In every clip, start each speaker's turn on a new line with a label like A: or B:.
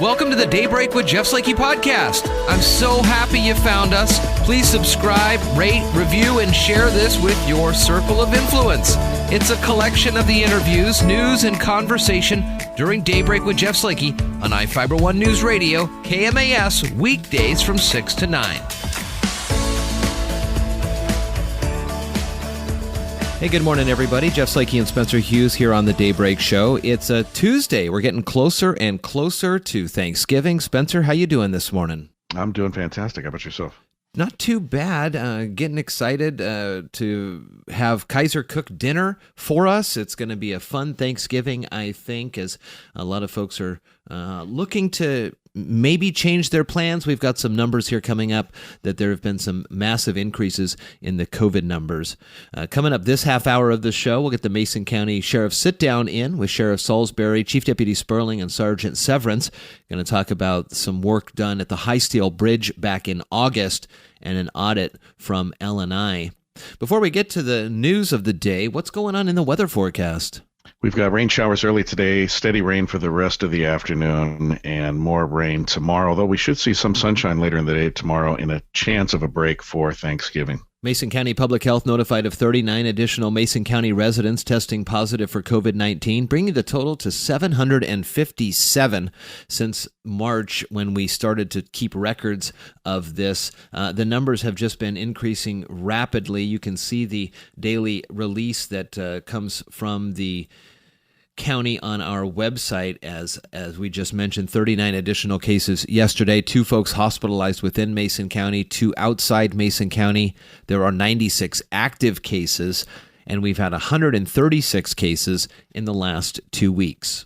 A: Welcome to the Daybreak with Jeff Slakey podcast. I'm so happy you found us. Please subscribe, rate, review, and share this with your circle of influence. It's a collection of the interviews, news, and conversation during Daybreak with Jeff Slakey on I-Fiber One News Radio, KMAS, weekdays from 6 to 9. Hey, good morning, everybody. Jeff Slakey and Spencer Hughes here on the Daybreak Show. It's a Tuesday. We're getting closer and closer to Thanksgiving. Spencer, how you doing this morning?
B: I'm doing fantastic. How about yourself?
A: Not too bad. Getting excited to have Kaiser cook dinner for us. It's going to be a fun Thanksgiving, I think, as a lot of folks are looking to maybe change their plans. We've got some numbers here coming up that there have been some massive increases in the COVID numbers. Coming up this half hour of the show, we'll get the Mason County Sheriff sit down in with Sheriff Salisbury, Chief Deputy Spurling, and Sergeant Severance. Going to talk about some work done at the High Steel Bridge back in August and an audit from L&I. Before we get to the news of the day, what's going on in the weather forecast?
B: We've got rain showers early today, steady rain for the rest of the afternoon, and more rain tomorrow, though we should see some sunshine later in the day tomorrow and a chance of a break for Thanksgiving. Mason
A: County Public Health notified of 39 additional Mason County residents testing positive for COVID-19, bringing the total to 757 since March when we started to keep records of this. The numbers have just been increasing rapidly. You can see the daily release that comes from the county on our website. As we just mentioned, 39 additional cases yesterday, 2 folks hospitalized within Mason County, 2 outside Mason County. There are 96 active cases, and we've had 136 cases in the last 2 weeks.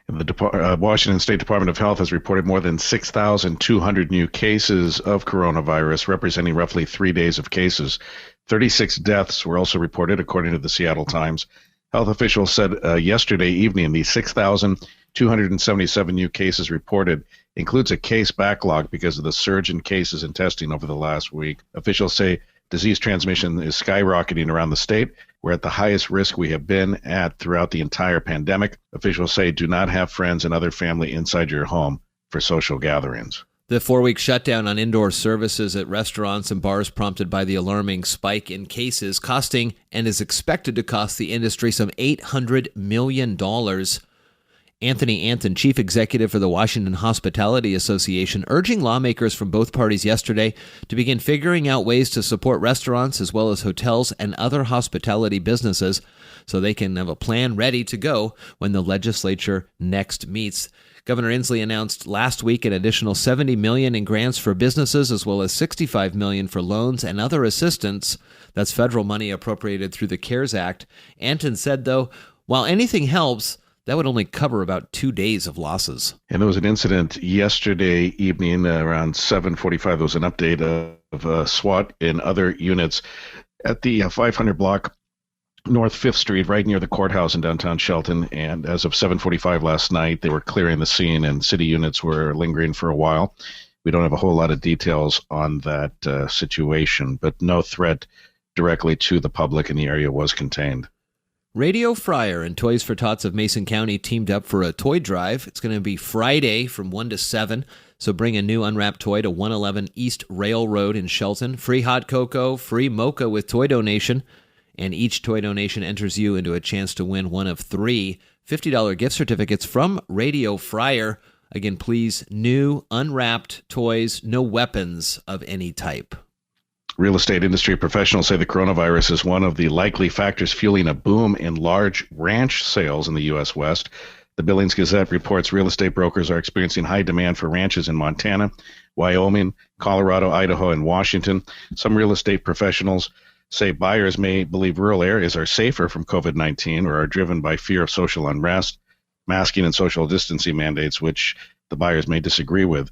B: The Washington State Department of Health has reported more than 6,200 new cases of coronavirus, representing roughly 3 days of cases. 36 deaths were also reported, according to the Seattle Times. Health officials said yesterday evening the 6,277 new cases reported includes a case backlog because of the surge in cases and testing over the last week. Officials say disease transmission is skyrocketing around the state. We're at the highest risk we have been at throughout the entire pandemic. Officials say do not have friends and other family inside your home for social gatherings.
A: The 4-week shutdown on indoor services at restaurants and bars prompted by the alarming spike in cases, costing and is expected to cost the industry some $800 million. Anthony Anton, chief executive for the Washington Hospitality Association, urging lawmakers from both parties yesterday to begin figuring out ways to support restaurants as well as hotels and other hospitality businesses so they can have a plan ready to go when the legislature next meets. Governor Inslee announced last week an additional $70 million in grants for businesses as well as $65 million for loans and other assistance. That's federal money appropriated through the CARES Act. Anton said, though, while anything helps, that would only cover about 2 days of losses.
B: And there was an incident yesterday evening around 7:45. There was an update of SWAT and other units at the 500 block North 5th Street, right near the courthouse in downtown Shelton. And as of 7:45 last night, they were clearing the scene and city units were lingering for a while. We don't have a whole lot of details on that situation, but no threat directly to the public in the area was contained.
A: Radio Fryer and Toys for Tots of Mason County teamed up for a toy drive. It's going to be Friday from 1 to 7. So bring a new unwrapped toy to 111 East Railroad in Shelton. Free hot cocoa, free mocha with toy donation. And each toy donation enters you into a chance to win one of 3 $50 gift certificates from Radio Fryer. Again, please, new unwrapped toys, no weapons of any type.
B: Real estate industry professionals say the coronavirus is one of the likely factors fueling a boom in large ranch sales in the U.S. West. The Billings Gazette reports real estate brokers are experiencing high demand for ranches in Montana, Wyoming, Colorado, Idaho, and Washington. Some real estate professionals say buyers may believe rural areas are safer from COVID-19 or are driven by fear of social unrest, masking, and social distancing mandates, which the buyers may disagree with.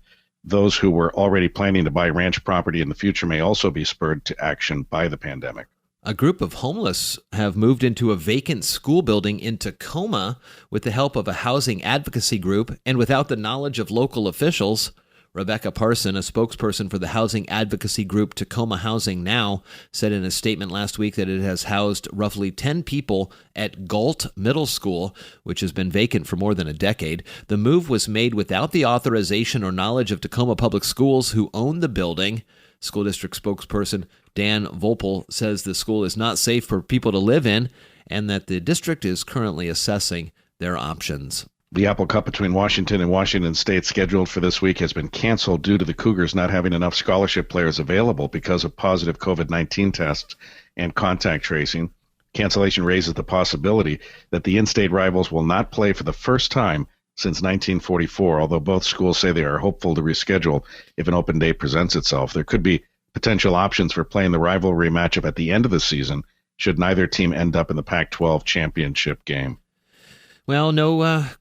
B: Those who were already planning to buy ranch property in the future may also be spurred to action by the pandemic.
A: A group of homeless have moved into a vacant school building in Tacoma with the help of a housing advocacy group and without the knowledge of local officials. Rebecca Parson, a spokesperson for the housing advocacy group Tacoma Housing Now, said in a statement last week that it has housed roughly 10 people at Galt Middle School, which has been vacant for more than a decade. The move was made without the authorization or knowledge of Tacoma Public Schools, who own the building. School district spokesperson Dan Volpel says the school is not safe for people to live in and that the district is currently assessing their options.
B: The Apple Cup between Washington and Washington State, scheduled for this week, has been canceled due to the Cougars not having enough scholarship players available because of positive COVID-19 tests and contact tracing. Cancellation raises the possibility that the in-state rivals will not play for the first time since 1944, although both schools say they are hopeful to reschedule if an open date presents itself. There could be potential options for playing the rivalry matchup at the end of the season should neither team end up in the Pac-12 championship game.
A: Well, no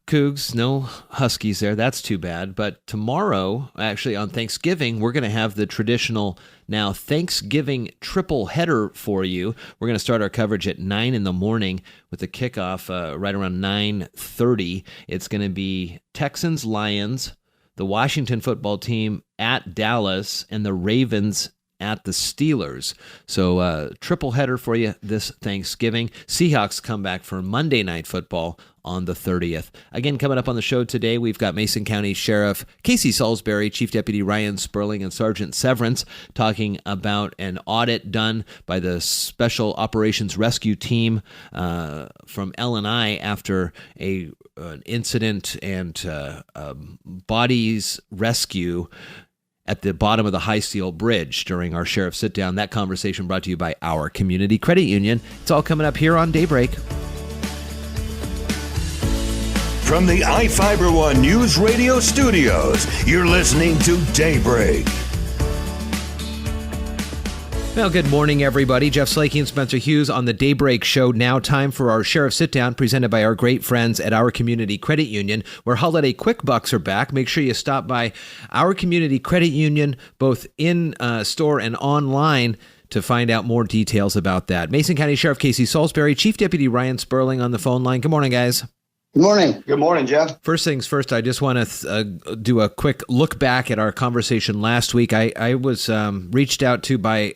A: Cougs, no Huskies there. That's too bad. But tomorrow, actually on Thanksgiving, we're going to have the traditional now Thanksgiving triple header for you. We're going to start our coverage at 9 in the morning with the kickoff right around 9:30. It's going to be Texans-Lions, the Washington football team at Dallas, and the Ravens at the Steelers. So triple header for you this Thanksgiving. Seahawks come back for Monday Night Football on the 30th. Again, coming up on the show today, we've got Mason County Sheriff Casey Salisbury, Chief Deputy Ryan Spurling, and Sergeant Severance talking about an audit done by the Special Operations Rescue Team from L&I after an incident and bodies rescue at the bottom of the High Steel Bridge during our Sheriff Sit-Down. That conversation brought to you by our Community Credit Union. It's all coming up here on Daybreak.
C: From the iFiber One News Radio studios, you're listening to Daybreak.
A: Well, good morning, everybody. Jeff Slakey and Spencer Hughes on the Daybreak Show. Now time for our Sheriff Sit-Down, presented by our great friends at our Community Credit Union, where holiday quick bucks are back. Make sure you stop by our Community Credit Union, both in store and online, to find out more details about that. Mason County Sheriff Casey Salisbury, Chief Deputy Ryan Spurling on the phone line. Good morning, guys.
D: Good morning.
E: Good morning, Jeff.
A: First things first, I just want to do a quick look back at our conversation last week. I was reached out to by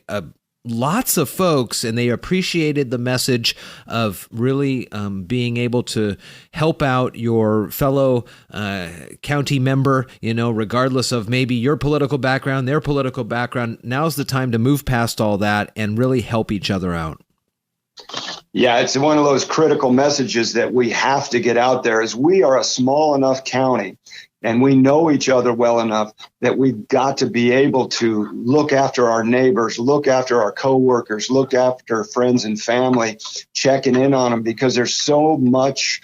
A: lots of folks, and they appreciated the message of really being able to help out your fellow county member, regardless of maybe your political background, their political background. Now's the time to move past all that and really help each other out.
E: Yeah, it's one of those critical messages that we have to get out there, is we are a small enough county and we know each other well enough that we've got to be able to look after our neighbors, look after our coworkers, look after friends and family, checking in on them, because there's so much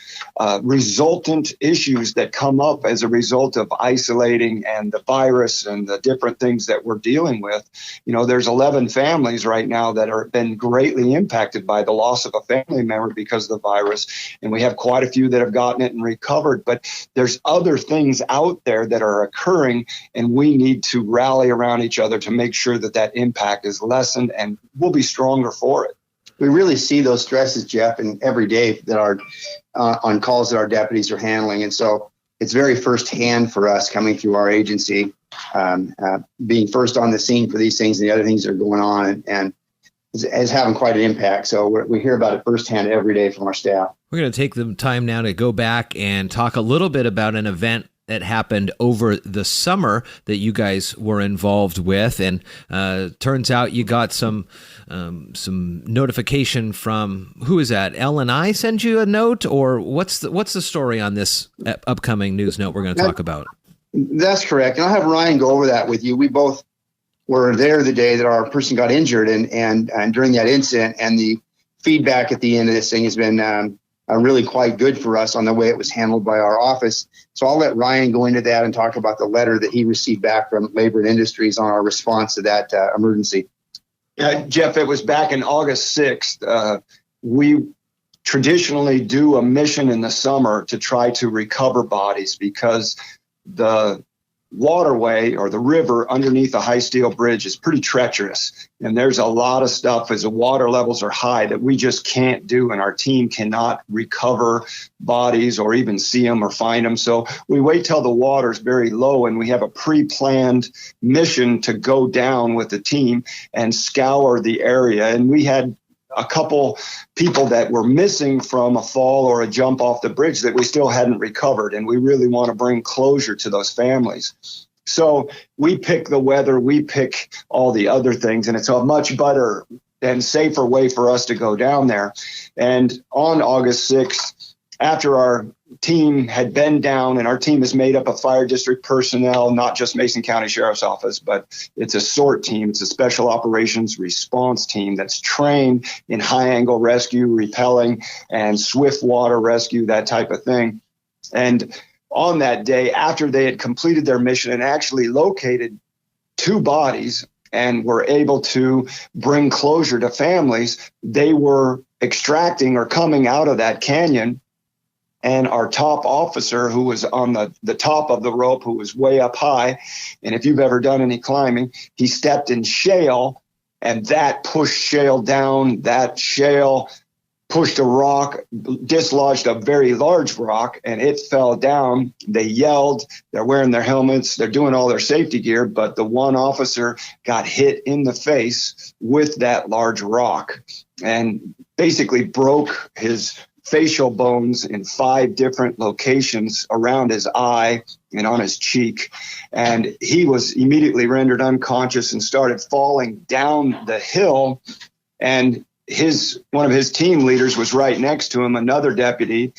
E: resultant issues that come up as a result of isolating and the virus and the different things that we're dealing with. There's 11 families right now that are been greatly impacted by the loss of a family member because of the virus. And we have quite a few that have gotten it and recovered. But there's other things out there that are occurring, and we need to rally around each other to make sure that that impact is lessened, and we'll be stronger for it.
D: We really see those stresses, Jeff, and every day that are on calls that our deputies are handling. And so it's very firsthand for us coming through our agency, being first on the scene for these things and the other things that are going on, and is having quite an impact. So we hear about it firsthand every day from our staff. We're
A: going to take the time now to go back and talk a little bit about an event that happened over the summer that you guys were involved with, and turns out you got some notification from, who is that? L&I send you a note, or what's the story on this upcoming news note we're going to talk about?
D: That's correct, and I'll have Ryan go over that with you. We both were there the day that our person got injured, and during that incident, and the feedback at the end of this thing has been really quite good for us on the way it was handled by our office. So I'll let Ryan go into that and talk about the letter that he received back from Labor and Industries on our response to that emergency.
E: Jeff, it was back in August 6th. We traditionally do a mission in the summer to try to recover bodies, because the waterway or the river underneath the high steel bridge is pretty treacherous. And there's a lot of stuff as the water levels are high that we just can't do. And our team cannot recover bodies or even see them or find them. So we wait till the water's very low and we have a pre-planned mission to go down with the team and scour the area. And we had a couple people that were missing from a fall or a jump off the bridge that we still hadn't recovered. And we really want to bring closure to those families. So we pick the weather, we pick all the other things, and it's a much better and safer way for us to go down there. And on August 6th, after our team had been down, and our team is made up of fire district personnel, not just Mason County Sheriff's Office, but it's a SORT team. It's a special operations response team that's trained in high angle rescue, repelling, and swift water rescue, that type of thing. And on that day, after they had completed their mission and actually located 2 bodies and were able to bring closure to families, they were extracting or coming out of that canyon. And our top officer, who was on the top of the rope, who was way up high, and if you've ever done any climbing, he stepped in shale, and that pushed shale down. That shale pushed a rock, dislodged a very large rock, and it fell down. They yelled. They're wearing their helmets. They're doing all their safety gear, but the one officer got hit in the face with that large rock and basically broke his facial bones in 5 different locations around his eye and on his cheek. And he was immediately rendered unconscious and started falling down the hill. And one of his team leaders was right next to him, another deputy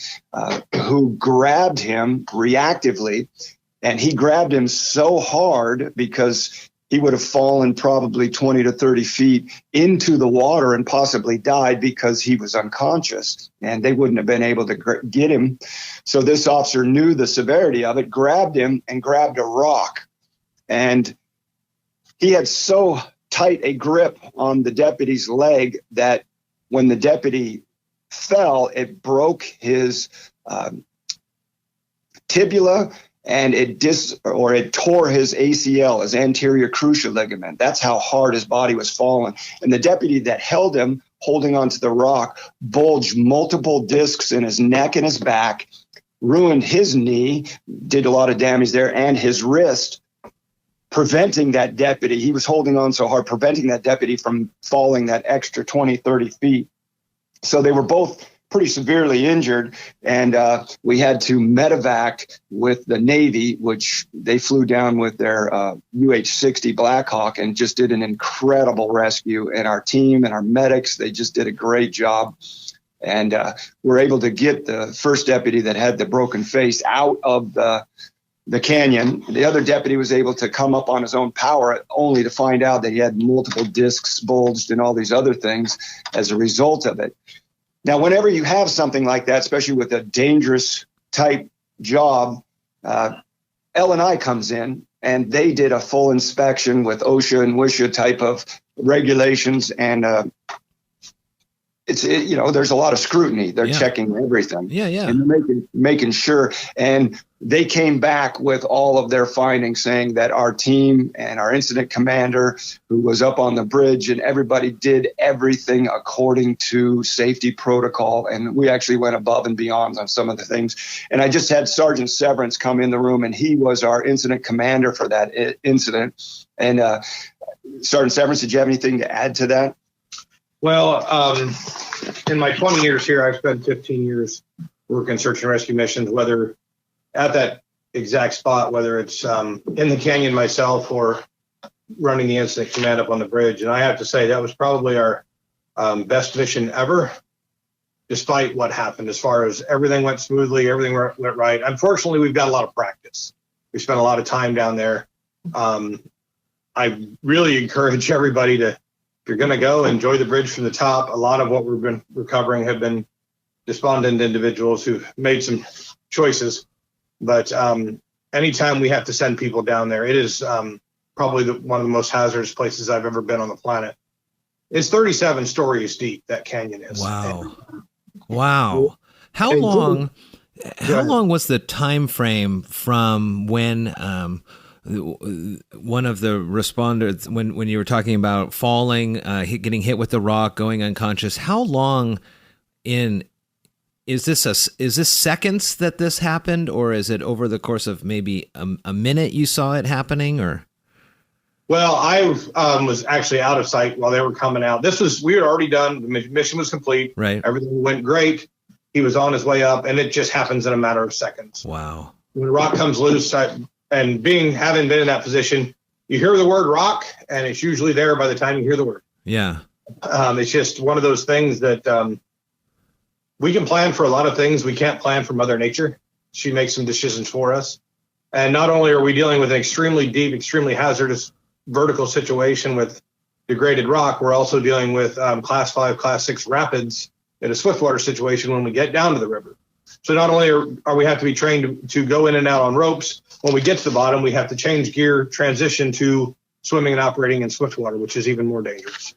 E: who grabbed him reactively. And he grabbed him so hard because he would have fallen probably 20 to 30 feet into the water and possibly died because he was unconscious, and they wouldn't have been able to get him. So this officer knew the severity of it, grabbed him and grabbed a rock. And he had so tight a grip on the deputy's leg that when the deputy fell, it broke his tibia, and it tore his ACL, his anterior cruciate ligament. That's how hard his body was falling. And the deputy that held him, holding onto the rock, bulged multiple discs in his neck and his back, ruined his knee, did a lot of damage there, and his wrist, preventing that deputy. He was holding on so hard, preventing that deputy from falling that extra 20, 30 feet. So they were both pretty severely injured, and we had to medevac with the Navy, which they flew down with their UH-60 Black Hawk and just did an incredible rescue. And our team and our medics, they just did a great job. And we're able to get the first deputy that had the broken face out of the canyon. The other deputy was able to come up on his own power, only to find out that he had multiple discs bulged and all these other things as a result of it. Now, whenever you have something like that, especially with a dangerous type job, L&I comes in, and they did a full inspection with OSHA and WSHA type of regulations, and there's a lot of scrutiny. They're checking everything. And they're making sure. And they came back with all of their findings, saying that our team and our incident commander, who was up on the bridge, and everybody did everything according to safety protocol. And we actually went above and beyond on some of the things. And I just had Sergeant Severance come in the room, and he was our incident commander for that incident. And Sergeant Severance, did you have anything to add to that?
F: Well, in my 20 years here, I've spent 15 years working search and rescue missions, whether at that exact spot, whether it's in the canyon myself or running the incident command up on the bridge. And I have to say that was probably our best mission ever, despite what happened. As far as everything went smoothly, everything went right. Unfortunately, we've got a lot of practice. We spent a lot of time down there. I really encourage everybody to, if you're going to go, enjoy the bridge from the top. A lot of what we've been recovering have been despondent individuals who've made some choices. But anytime we have to send people down there, it is probably one of the most hazardous places I've ever been on the planet. It's 37 stories deep, that canyon is.
A: Wow. How long was the time frame from when one of the responders, when you were talking about falling, getting hit with the rock, going unconscious, how long in is this seconds that this happened, or is it over the course of maybe a minute you saw it happening, or?
F: Well, I was actually out of sight while they were coming out. We had already done, the mission was complete.
A: Right.
F: Everything went great. He was on his way up, and it just happens in a matter of seconds.
A: Wow.
F: When the rock comes loose, having been in that position, you hear the word rock, and it's usually there by the time you hear the word.
A: Yeah.
F: It's just one of those things that we can plan for a lot of things. We can't plan for Mother Nature. She makes some decisions for us. And not only are we dealing with an extremely deep, extremely hazardous vertical situation with degraded rock, we're also dealing with class 5, class 6 rapids in a swiftwater situation when we get down to the river. So not only are we have to be trained to go in and out on ropes, when we get to the bottom, we have to change gear, transition to swimming and operating in swiftwater, which is even more dangerous.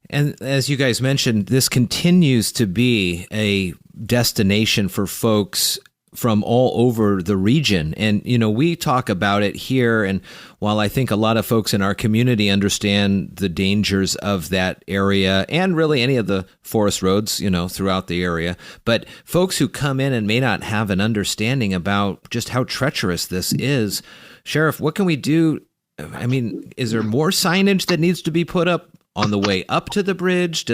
A: And as you guys mentioned, this continues to be a destination for folks from all over the region. And, we talk about it here. And while I think a lot of folks in our community understand the dangers of that area and really any of the forest roads, throughout the area, but folks who come in and may not have an understanding about just how treacherous this is, Sheriff, what can we do? I mean, is there more signage that needs to be put up on the way up to the bridge?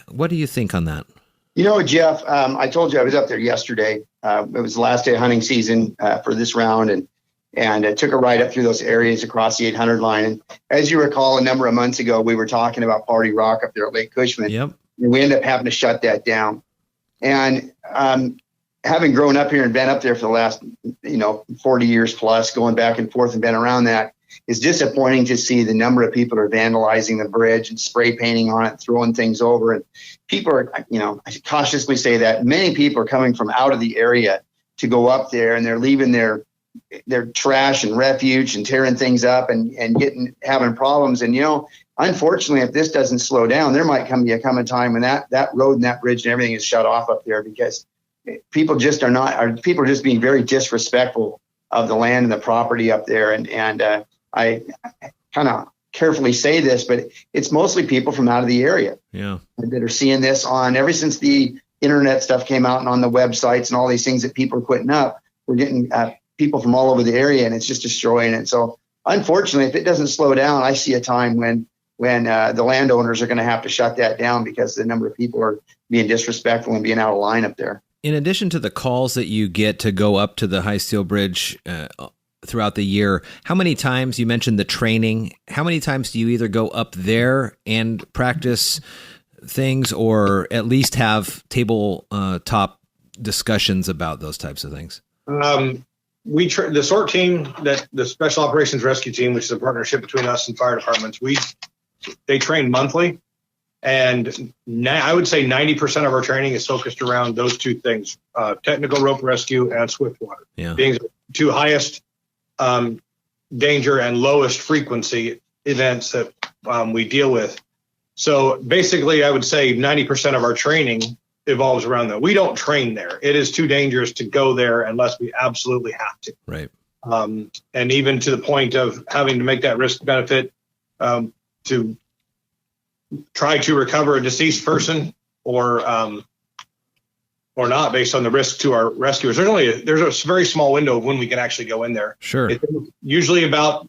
A: What do you think on that?
D: Jeff, I told you I was up there yesterday. It was the last day of hunting season for this round, and I took a ride up through those areas across the 800 line. And as you recall, a number of months ago, we were talking about Party Rock up there at Lake Cushman.
A: Yep.
D: And we ended up having to shut that down. And having grown up here and been up there for the last, 40 years plus, going back and forth and been around that, it's disappointing to see the number of people who are vandalizing the bridge and spray painting on it, throwing things over. And people are, I should cautiously say that many people are coming from out of the area to go up there, and they're leaving their trash and refuge and tearing things up and having problems. And, unfortunately, if this doesn't slow down, there might come a time when that road and that bridge and everything is shut off up there, because people are just being very disrespectful of the land and the property up there. And I kind of carefully say this, but it's mostly people from out of the area that are seeing this ever since the internet stuff came out and on the websites and all these things that people are putting up. We're getting people from all over the area, and it's just destroying it. So unfortunately, if it doesn't slow down, I see a time when the landowners are going to have to shut that down because the number of people are being disrespectful and being out of line up there.
A: In addition to the calls that you get to go up to the High Steel Bridge throughout the year, how many times, you mentioned the training, how many times do you either go up there and practice things, or at least have tabletop discussions about those types of things?
F: The SORT team, the Special Operations Rescue Team, which is a partnership between us and fire departments, they train monthly. And I would say 90% of our training is focused around those two things, technical rope rescue and swiftwater, being the two highest danger and lowest frequency events that we deal with. So basically, I would say 90% of our training evolves around that. We don't train there. It is too dangerous to go there unless we absolutely have to.
A: Right.
F: And even to the point of having to make that risk benefit to try to recover a deceased person or not, based on the risk to our rescuers. There's a very small window of when we can actually go in there.
A: Sure.
F: It's usually about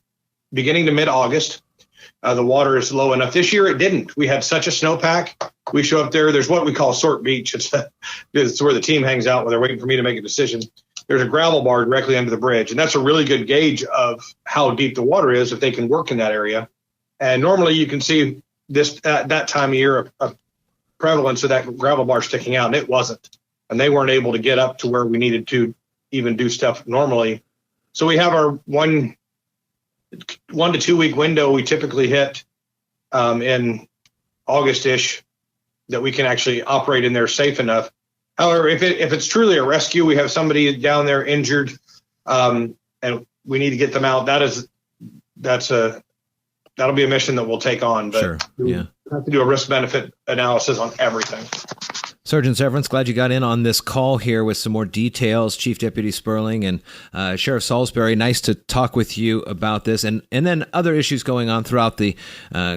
F: beginning to mid-August. The water is low enough. This year it didn't. We had such a snowpack. We show up there. There's what we call Sort Beach. It's where the team hangs out when they're waiting for me to make a decision. There's a gravel bar directly under the bridge, and that's a really good gauge of how deep the water is if they can work in that area. And normally you can see this at that time of year a prevalence of that gravel bar sticking out, and it wasn't. And they weren't able to get up to where we needed to even do stuff normally. So we have our 1 to 2 week window we typically hit in August-ish that we can actually operate in there safe enough. However, if it's truly a rescue, we have somebody down there injured, and we need to get them out. That'll be a mission that we'll take on. But
A: sure. Yeah.
F: We have to do a risk benefit analysis on everything.
A: Sergeant Severance, glad you got in on this call here with some more details. Chief Deputy Spurling and Sheriff Salisbury, nice to talk with you about this and then other issues going on throughout the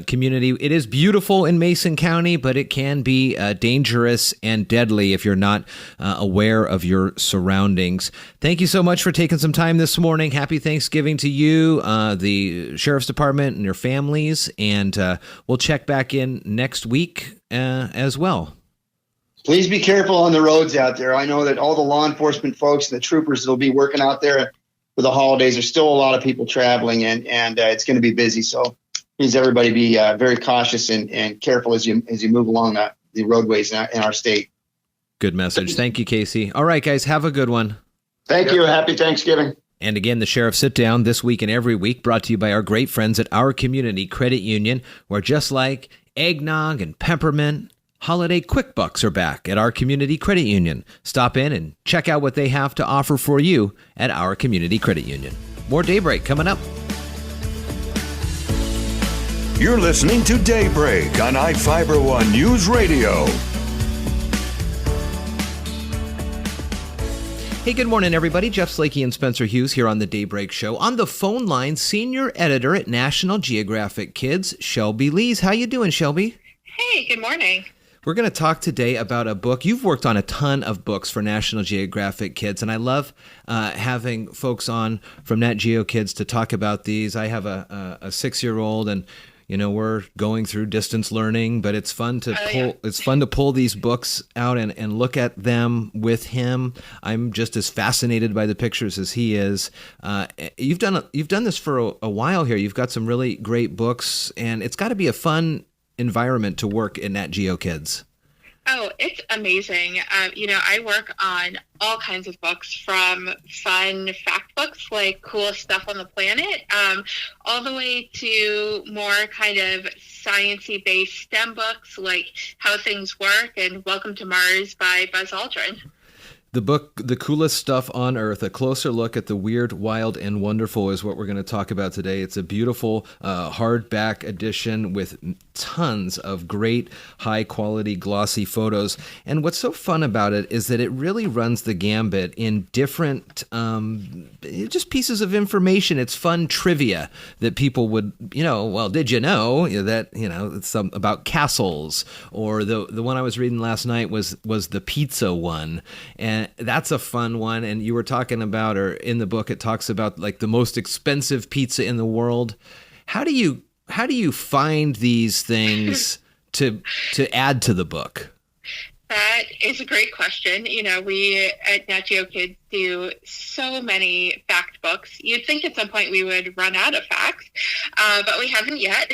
A: community. It is beautiful in Mason County, but it can be dangerous and deadly if you're not aware of your surroundings. Thank you so much for taking some time this morning. Happy Thanksgiving to you, the Sheriff's Department, and your families. And we'll check back in next week as well.
D: Please be careful on the roads out there. I know that all the law enforcement folks and the troopers that will be working out there for the holidays, there's still a lot of people traveling, and it's going to be busy. So please, everybody, be very cautious and careful as you move along the roadways in our state.
A: Good message. Thank you, Casey. All right, guys, have a good one.
E: Thank you. Happy Thanksgiving.
A: And again, the Sheriff Sit Down this week and every week, brought to you by our great friends at Our Community Credit Union, where just like eggnog and peppermint, holiday quick bucks are back at Our Community Credit Union. Stop in and check out what they have to offer for you at Our Community Credit Union. More Daybreak coming up.
C: You're listening to Daybreak on iFiber One News Radio.
A: Hey, good morning, everybody. Jeff Slakey and Spencer Hughes here on the Daybreak Show. On the phone line, senior editor at National Geographic Kids, Shelby Lees. How you doing, Shelby?
G: Hey, good morning.
A: We're going to talk today about a book. You've worked on a ton of books for National Geographic Kids, and I love having folks on from Nat Geo Kids to talk about these. I have a 6-year-old, and we're going through distance learning, but it's fun to It's fun to pull these books out and look at them with him. I'm just as fascinated by the pictures as he is. You've done this for a while here. You've got some really great books, and it's got to be a fun environment to work in Nat Geo Kids.
G: Oh, it's amazing. I work on all kinds of books, from fun fact books like cool stuff on the planet, all the way to more kind of sciencey based STEM books like How Things Work and Welcome to Mars by Buzz Aldrin.
A: The book, The Coolest Stuff on Earth, a closer look at the weird, wild, and wonderful is what we're going to talk about today. It's a beautiful hardback edition with tons of great, high-quality, glossy photos. And what's so fun about it is that it really runs the gambit in different just pieces of information. It's fun trivia that people would, did you know that, it's about castles? Or the one I was reading last night was the pizza one. And that's a fun one. And you were talking about, or in the book, it talks about like the most expensive pizza in the world. How do you find these things to add to the book?
G: That is a great question. We at Nat Geo Kids do so many fact books. You'd think at some point we would run out of facts, but we haven't yet.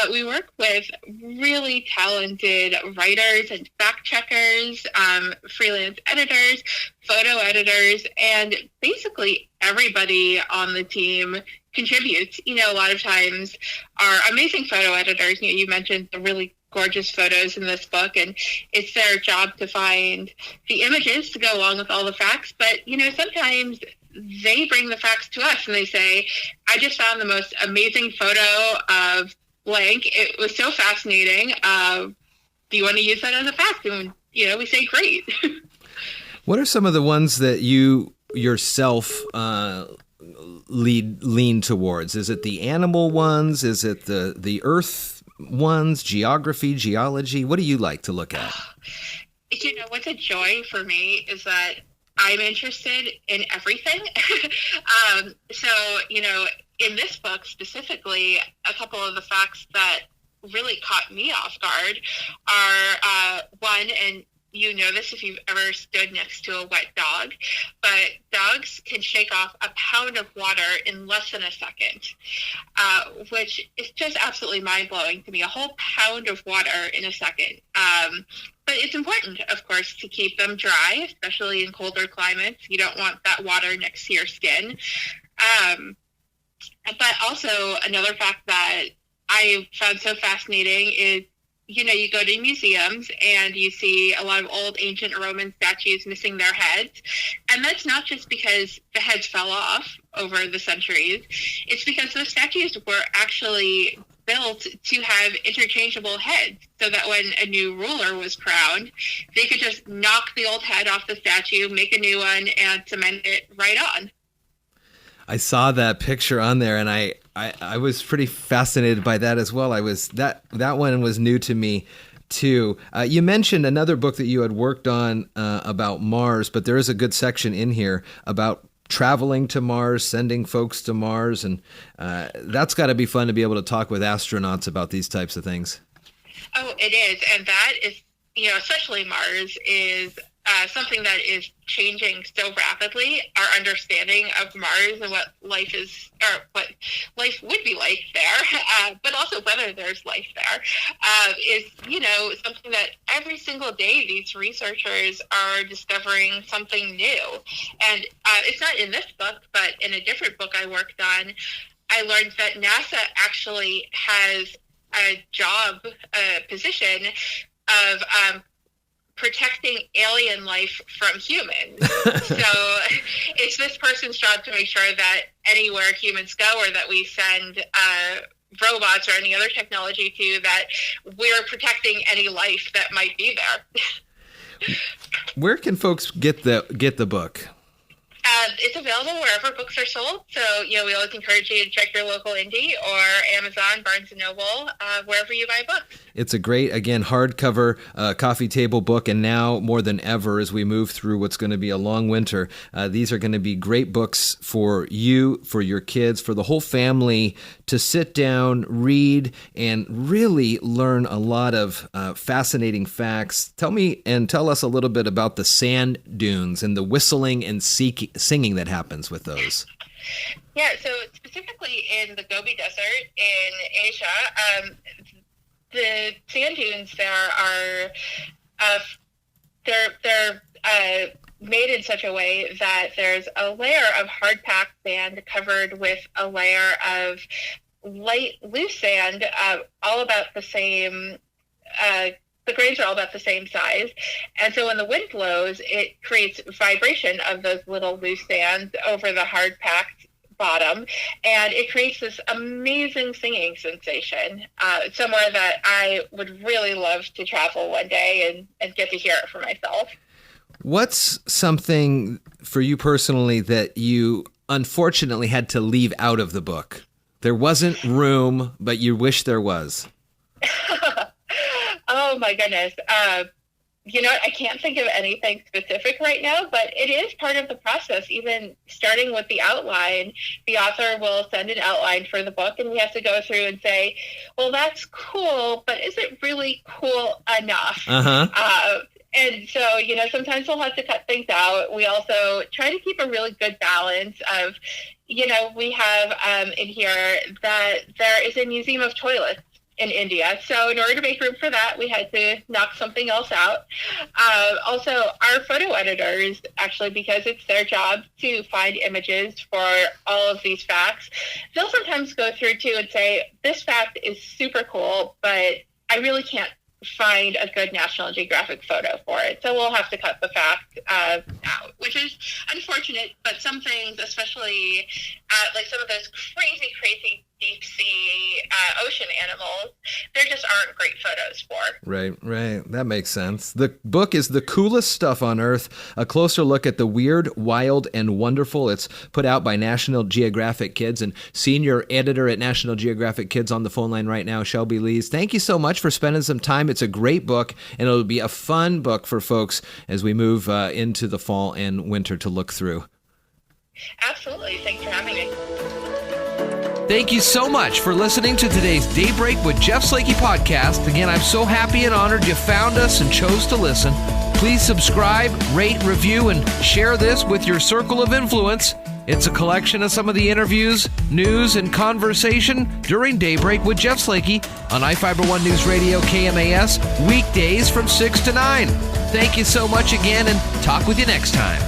G: We work with really talented writers and fact checkers, freelance editors, photo editors, and basically everybody on the team contributes. A lot of times our amazing photo editors, you mentioned the really gorgeous photos in this book, and it's their job to find the images to go along with all the facts. But, sometimes they bring the facts to us and they say, I just found the most amazing photo of blank. It was so fascinating. Do you want to use that as a fact? And, we say, great.
A: What are some of the ones that you yourself lean towards? Is it the animal ones? Is it the earth ones, geography, geology? What do you like to look at?
G: What's a joy for me is that I'm interested in everything. In this book specifically, a couple of the facts that really caught me off guard are one, and this if you've ever stood next to a wet dog, but dogs can shake off a pound of water in less than a second, which is just absolutely mind-blowing to me, a whole pound of water in a second. But it's important, of course, to keep them dry, especially in colder climates. You don't want that water next to your skin. But also another fact that I found so fascinating is, you go to museums and you see a lot of old ancient Roman statues missing their heads. And that's not just because the heads fell off over the centuries. It's because those statues were actually built to have interchangeable heads so that when a new ruler was crowned, they could just knock the old head off the statue, make a new one, and cement it right on.
A: I saw that picture on there, and I was pretty fascinated by that as well. That one was new to me too. You mentioned another book that you had worked on about Mars, but there is a good section in here about traveling to Mars, sending folks to Mars, and that's got to be fun to be able to talk with astronauts about these types of things.
G: Oh, it is, and that is, especially Mars is something that is changing so rapidly. Our understanding of Mars and what life is, or what life would be like there, but also whether there's life there, is, something that every single day these researchers are discovering something new. And it's not in this book, but in a different book I worked on, I learned that NASA actually has a job, a position of protecting alien life from humans. So it's this person's job to make sure that anywhere humans go, or that we send robots or any other technology to, that we're protecting any life that might be there.
A: Where can folks get the book?
G: It's available wherever books are sold. So, we always encourage you to check your local indie or Amazon, Barnes & Noble, wherever you buy books. It's a great, again, hardcover coffee table book. And now more than ever, as we move through what's going to be a long winter, these are going to be great books for you, for your kids, for the whole family to sit down, read, and really learn a lot of fascinating facts. Tell us a little bit about the sand dunes and the whistling and singing that happens with those. Yeah, so specifically in the Gobi Desert in Asia, the sand dunes there are they're made in such a way that there's a layer of hard packed sand covered with a layer of light loose sand, all about the same. The grains are all about the same size. And so when the wind blows, it creates vibration of those little loose sands over the hard packed bottom. And it creates this amazing singing sensation, somewhere that I would really love to travel one day and get to hear it for myself. What's something for you personally that you unfortunately had to leave out of the book? There wasn't room, but you wish there was. Oh, my goodness. I can't think of anything specific right now, but it is part of the process. Even starting with the outline, the author will send an outline for the book, and we have to go through and say, well, that's cool, but is it really cool enough? And so, sometimes we'll have to cut things out. We also try to keep a really good balance of, we have in here that there is a museum of toilets in India. So in order to make room for that, we had to knock something else out. Also, our photo editors, actually, because it's their job to find images for all of these facts, they'll sometimes go through too and say, this fact is super cool, but I really can't find a good National Geographic photo for it. So we'll have to cut the fact out, which is unfortunate, but some things, especially like some of those crazy deep sea ocean animals, there just aren't great photos for. Right. That makes sense. The book is The Coolest Stuff on Earth, a closer look at the weird, wild, and wonderful. It's put out by National Geographic Kids, and senior editor at National Geographic Kids on the phone line right now, Shelby Lees. Thank you so much for spending some time. It's a great book, and it'll be a fun book for folks as we move into the fall and winter to look through. Absolutely. Thanks for having me. Thank you so much for listening to today's Daybreak with Jeff Slakey podcast. Again, I'm so happy and honored you found us and chose to listen. Please subscribe, rate, review, and share this with your circle of influence. It's a collection of some of the interviews, news, and conversation during Daybreak with Jeff Slakey on iFiber One News Radio KMAS, weekdays from 6 to 9. Thank you so much again, and talk with you next time.